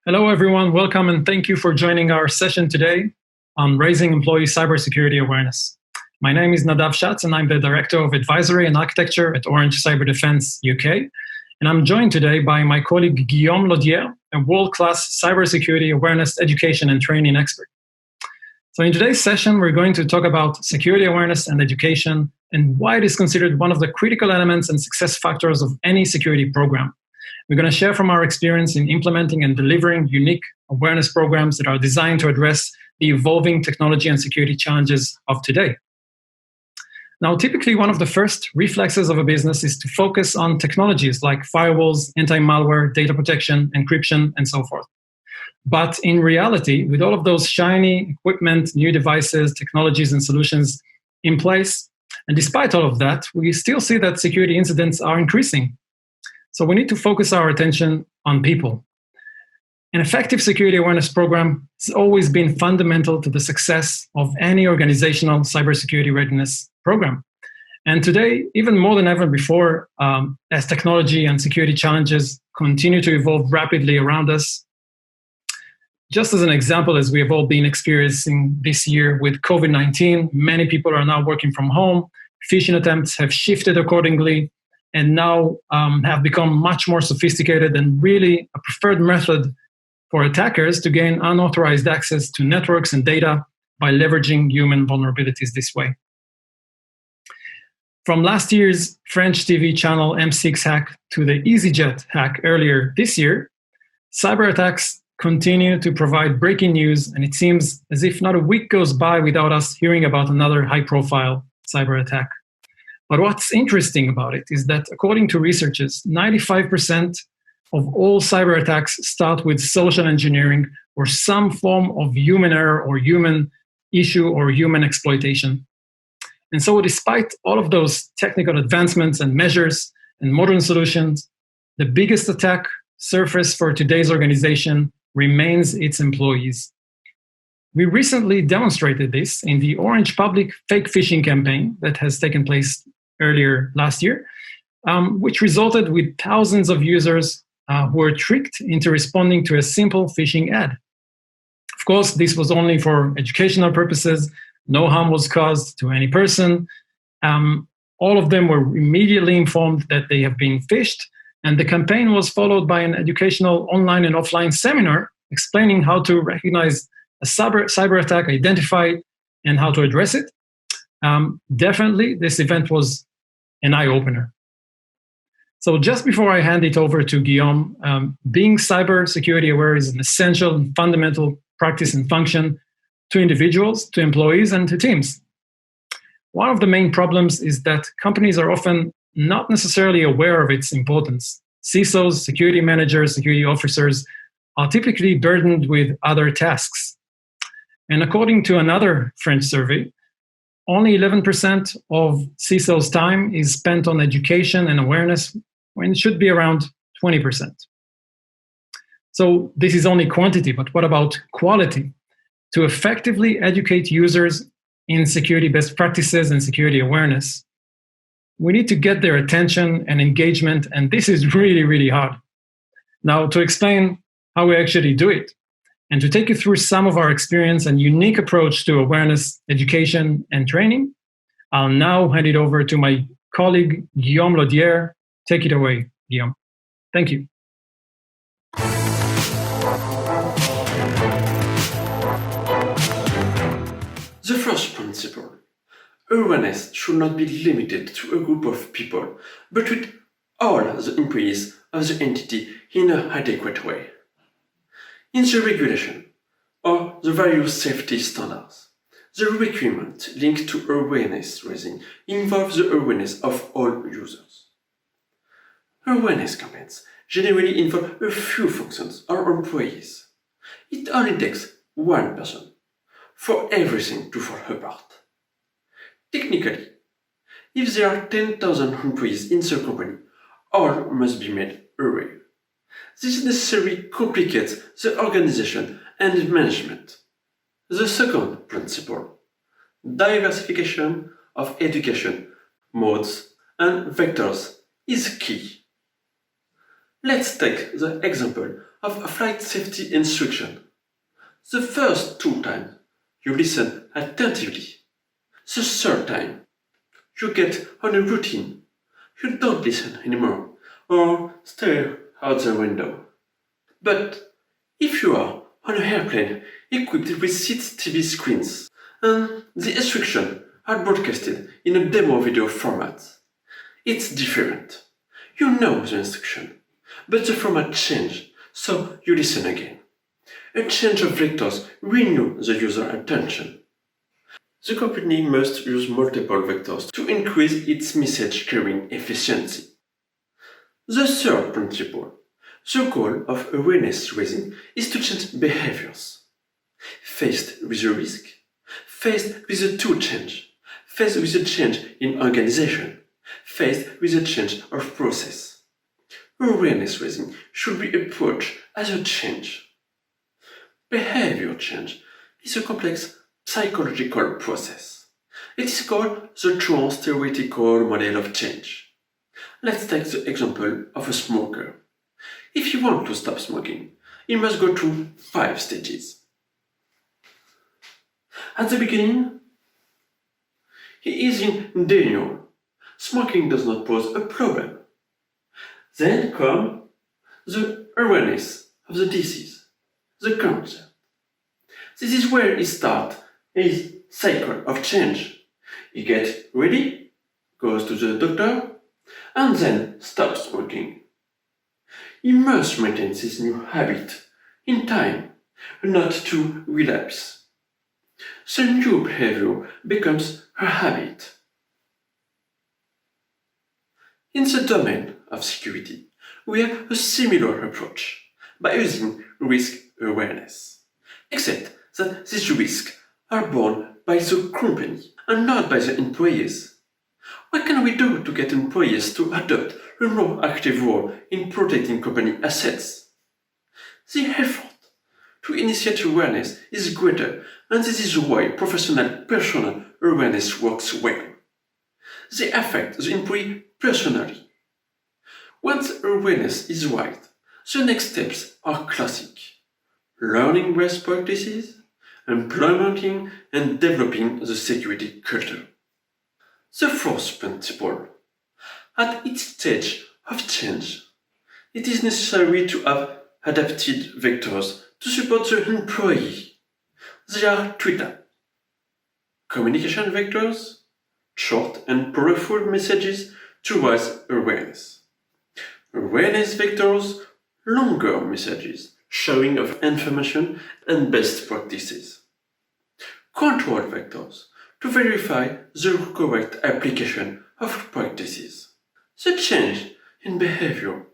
Hello, everyone. Welcome and thank you for joining our session today on raising employee cybersecurity awareness. My name is Nadav Schatz, and I'm the Director of Advisory and Architecture at Orange Cyberdefense UK. And I'm joined today by my colleague Guillaume Laudiere, a world-class cybersecurity awareness education and training expert. So in today's session, we're going to talk about security awareness and education and why it is considered one of the critical elements and success factors of any security program. We're going to share from our experience in implementing and delivering unique awareness programs that are designed to address the evolving technology and security challenges of today. Now, typically, one of the first reflexes of a business is to focus on technologies like firewalls, anti-malware, data protection, encryption, and so forth. But in reality, with all of those shiny equipment, new devices, technologies, and solutions in place, and despite all of that, we still see that security incidents are increasing. So we need to focus our attention on people. An effective security awareness program has always been fundamental to the success of any organizational cybersecurity readiness program. And today, even more than ever before, as technology and security challenges continue to evolve rapidly around us, just as an example, as we have all been experiencing this year with COVID-19, many people are now working from home, phishing attempts have shifted accordingly, and now have become much more sophisticated and really a preferred method for attackers to gain unauthorized access to networks and data by leveraging human vulnerabilities this way. From last year's French TV channel M6 hack to the EasyJet hack earlier this year, cyber attacks continue to provide breaking news, and it seems as if not a week goes by without us hearing about another high-profile cyber attack. But what's interesting about it is that according to researchers, 95% of all cyber attacks start with social engineering or some form of human error or human issue or human exploitation. And so despite all of those technical advancements and measures and modern solutions, the biggest attack surface for today's organization remains its employees. We recently demonstrated this in the Orange public fake phishing campaign that has taken place earlier last year, which resulted with thousands of users who were tricked into responding to a simple phishing ad. Of course, this was only for educational purposes. No harm was caused to any person. All of them were immediately informed that they have been phished, and the campaign was followed by an educational online and offline seminar explaining how to recognize a cyber attack, identify it, and how to address it. Definitely, this event was an eye-opener. So just before I hand it over to Guillaume, being cybersecurity aware is an essential and fundamental practice and function to individuals, to employees, and to teams. One of the main problems is that companies are often not necessarily aware of its importance. CISOs, security managers, security officers are typically burdened with other tasks. And according to another French survey, only 11% of CISO's time is spent on education and awareness, when it should be around 20%. So this is only quantity, but what about quality? To effectively educate users in security best practices and security awareness, we need to get their attention and engagement, and this is really, really hard. Now, to explain how we actually do it, and to take you through some of our experience and unique approach to awareness, education, and training, I'll now hand it over to my colleague, Guillaume Laudiere. Take it away, Guillaume. Thank you. The first principle: awareness should not be limited to a group of people, but with all the employees of the entity in an adequate way. In the regulation, or the various safety standards, the requirement linked to awareness raising involves the awareness of all users. Awareness campaigns generally involve a few functions or employees. It only takes one person for everything to fall apart. Technically, if there are 10,000 employees in the company, all must be made aware. This necessarily complicates the organization and management. The second principle: diversification of education modes and vectors is key. Let's take the example of a flight safety instruction. The first 2 times, you listen attentively. The third time, you get on a routine. You don't listen anymore or stare out the window. But if you are on an airplane equipped with 6 TV screens and the instructions are broadcasted in a demo video format, it's different. You know the instruction, but the format changes, so you listen again. A change of vectors renews the user attention. The company must use multiple vectors to increase its message carrying efficiency. The third principle, the goal of awareness raising, is to change behaviors. Faced with a risk, faced with a to change, faced with a change in organization, faced with a change of process. Awareness raising should be approached as a change. Behavior change is a complex psychological process. It is called the trans-theoretical model of change. Let's take the example of a smoker. If you want to stop smoking, he must go through 5 stages. At the beginning, he is in denial. Smoking does not pose a problem. Then comes the awareness of the disease, the cancer. This is where he starts his cycle of change. He gets ready, goes to the doctor, and then stops smoking. He must maintain this new habit in time, not to relapse. The new behavior becomes a habit. In the domain of security, we have a similar approach by using risk awareness, except that these risks are borne by the company and not by the employees. What can we do to get employees to adopt a more active role in protecting company assets? The effort to initiate awareness is greater, and this is why professional personal awareness works well. They affect the employee personally. Once awareness is right, the next steps are classic: learning best practices, implementing and developing the security culture. The fourth principle. At each stage of change, it is necessary to have adapted vectors to support the employee. There are 3 types: communication vectors, short and powerful messages to raise awareness. Awareness vectors, longer messages, sharing of information and best practices. Control vectors, to verify the correct application of practices. The change in behavior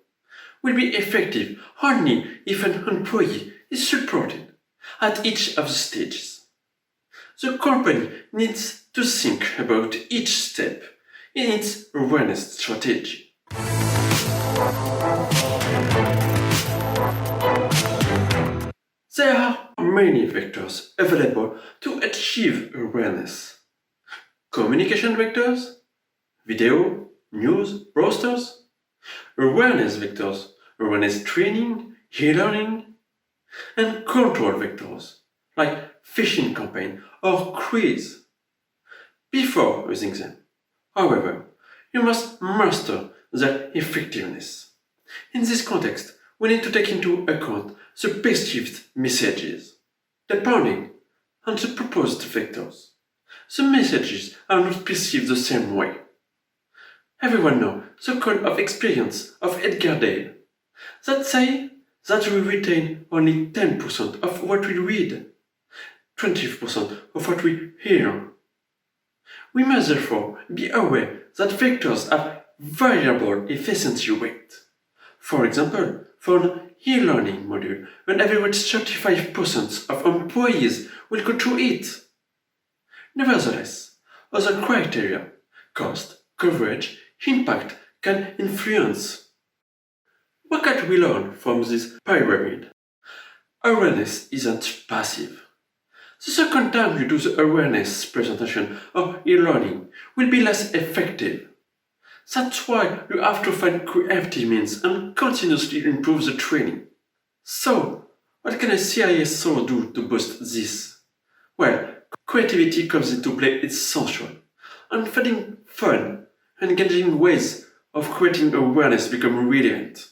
will be effective only if an employee is supported at each of the stages. The company needs to think about each step in its awareness strategy. There are many vectors available to achieve awareness. Communication vectors, video, news, posters, awareness vectors, awareness training, e-learning, and control vectors, like phishing campaign or quiz. Before using them, however, you must master their effectiveness. In this context, we need to take into account the perceived messages. Depending on the proposed vectors, the messages are not perceived the same way. Everyone knows the kind of experience of Edgar Dale that say that we retain only 10% of what we read, 20% of what we hear. We must therefore be aware that vectors have variable efficiency rate. For example, for an e-learning module, on average 35% of employees will go through it. Nevertheless, other criteria, cost, coverage, impact, can influence. What can we learn from this pyramid? Awareness isn't passive. The second time you do the awareness presentation or e-learning will be less effective. That's why you have to find creative means and continuously improve the training. So, what can a CISO do to boost this? Well, creativity comes into play, it's essential. And finding fun and engaging ways of creating awareness become relevant.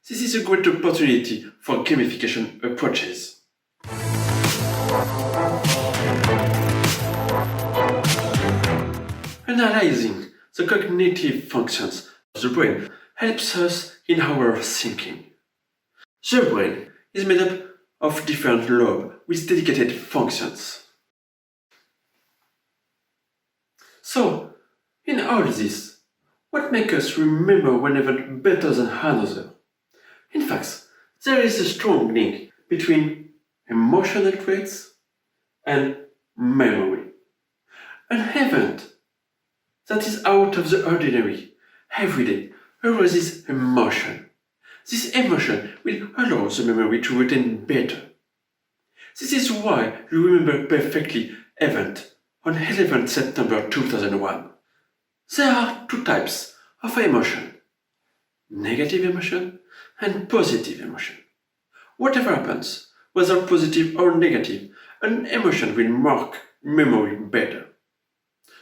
This is a great opportunity for gamification approaches. Analyzing the cognitive functions of the brain helps us in our thinking. The brain is made up of different lobes with dedicated functions. So, in all this, what makes us remember one event better than another? In fact, there is a strong link between emotional traits and memory. An event that is out of the ordinary, everyday, arouses emotion. This emotion will allow the memory to retain better. This is why you remember perfectly event on 11 September 2001. There are two types of emotion: negative emotion and positive emotion. Whatever happens, whether positive or negative, an emotion will mark memory better.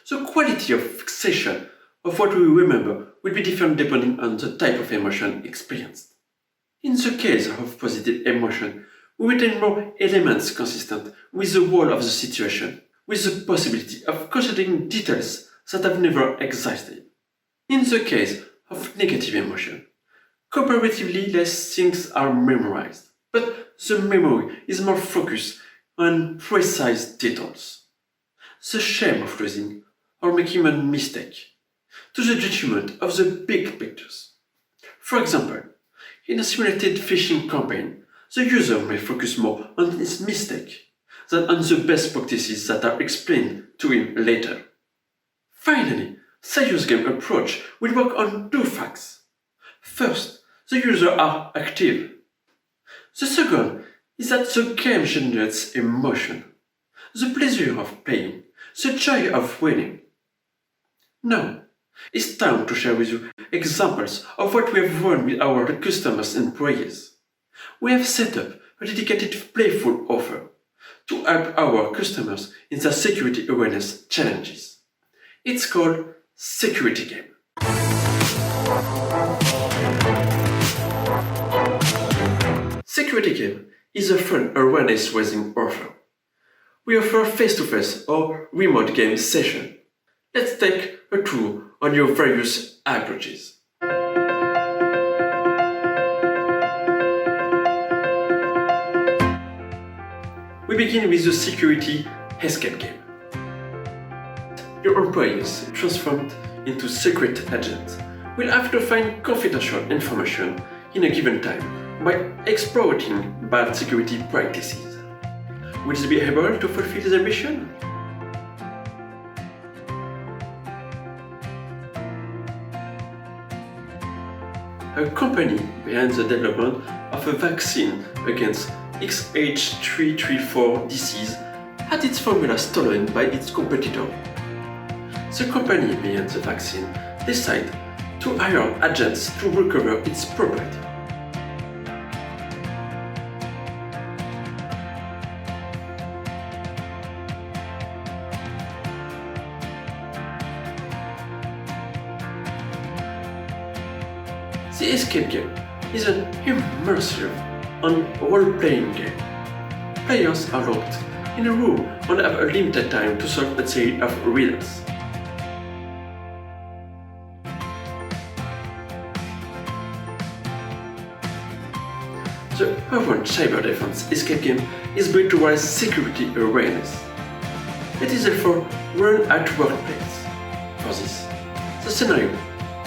The quality of fixation of what we remember will be different depending on the type of emotion experienced. In the case of positive emotion, we retain more elements consistent with the role of the situation, with the possibility of considering details that have never existed. In the case of negative emotion, comparatively less things are memorized, but the memory is more focused on precise details. The shame of losing or making a mistake, to the judgment of the big pictures. For example, in a simulated phishing campaign, the user may focus more on his mistake than on the best practices that are explained to him later. Finally, serious game approach will work on two facts. First, the users are active. The second is that the game generates emotion, the pleasure of playing, the joy of winning. Now, it's time to share with you examples of what we have run with our customers and employees. We have set up a dedicated playful offer to help our customers in their security awareness challenges. It's called Security Game. Security Game is a fun awareness-raising offer. We offer face-to-face or remote game session. Let's take a tour on your various approaches. We begin with the security escape game. Your employees, transformed into secret agents, will have to find confidential information in a given time by exploiting bad security practices. Will they be able to fulfill their mission? A company behind the development of a vaccine against XH334 disease had its formula stolen by its competitor. The company behind the vaccine decided to hire agents to recover its property. The escape game is an immersive and role-playing game. Players are locked in a room and have a limited time to solve a series of riddles. The Orange Cyberdefense escape game is built to raise security awareness. It is therefore run at workplace. For this, the scenario,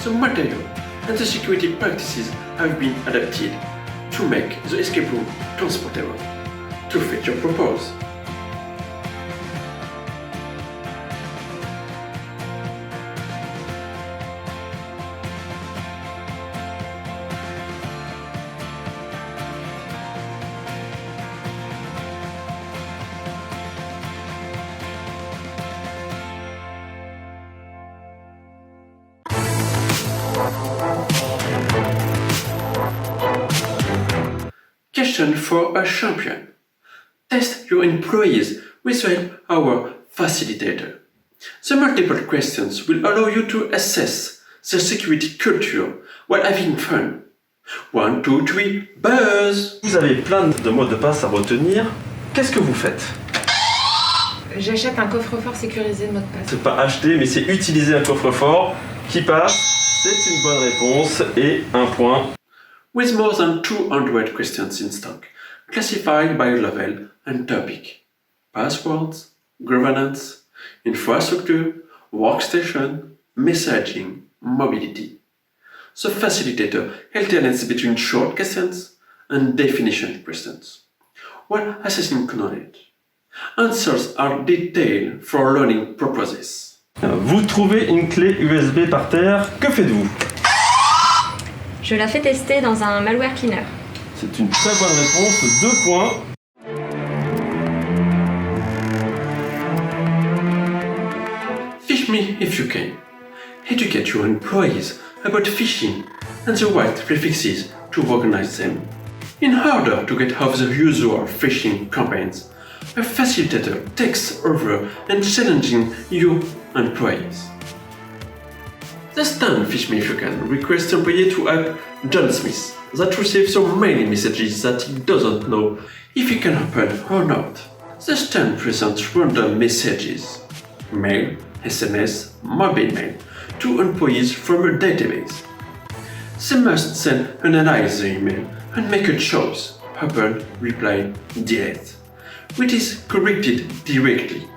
the material, and the security practices have been adapted to make the escape room transportable to fit your purpose. Question for a champion. Test your employees with the help of our facilitator. The multiple questions will allow you to assess their security culture while having fun. 1, 2, 3, buzz! Vous avez plein de mots de passe à retenir. Qu'est-ce que vous faites? J'achète un coffre-fort sécurisé de mots de passe. C'est pas acheter, mais c'est utiliser un coffre-fort qui passe. C'est une bonne réponse et un point. With more than 200 questions in stock, classified by level and topic. Passwords, governance, infrastructure, workstation, messaging, mobility. The facilitator alternates between short questions and definition questions, while assessing knowledge. Answers are detailed for learning purposes. Vous trouvez une clé USB par terre, que faites-vous? Je la fais tester dans un malware cleaner. C'est une très bonne réponse, 2 points. Fish me if you can. Educate your employees about phishing and the right prefixes to recognize them. In order to get off the usual phishing campaigns, a facilitator takes over and challenging your employees. The stand Fish Me If You Can requests employee to help John Smith that receives so many messages that he doesn't know if he can open or not. The stand presents random messages, mail, SMS, mobile mail, to employees from a database. They must then analyze the email and make a choice, open, reply, delete, which is corrected directly.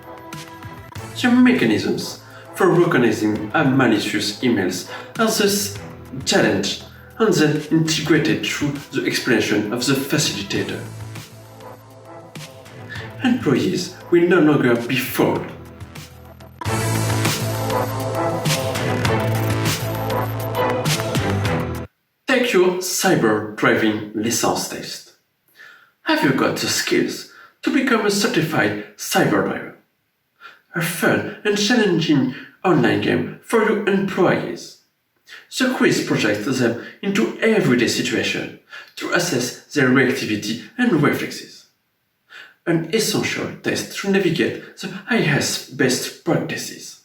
The mechanisms for recognizing malicious emails are thus challenged and then integrated through the explanation of the facilitator. Employees will no longer be fooled. Take your cyber driving license test. Have you got the skills to become a certified cyber driver? A fun and challenging online game for your employees. The quiz projects them into everyday situations to assess their reactivity and reflexes. An essential test to navigate the highest best practices.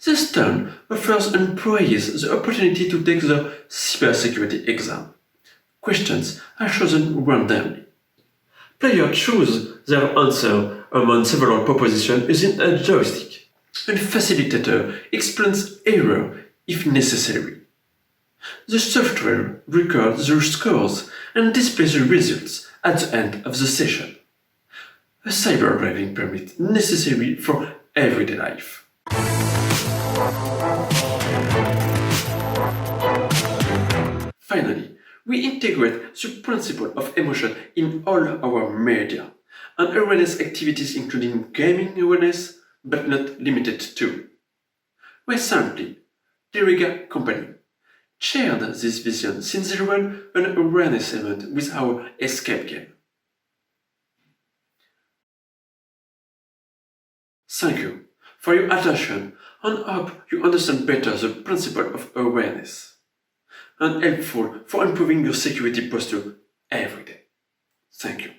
This turn offers employees the opportunity to take the cybersecurity exam. Questions are chosen randomly. Players choose their answer among several propositions using a joystick, and facilitator explains error if necessary. The software records the scores and displays the results at the end of the session. A cyber driving permit necessary for everyday life. Finally, we integrate the principle of emotion in all our media and awareness activities including gaming awareness, but not limited to. Recently, the company shared this vision since they ran an awareness event with our escape game. Thank you for your attention and hope you understand better the principle of awareness and helpful for improving your security posture every day. Thank you.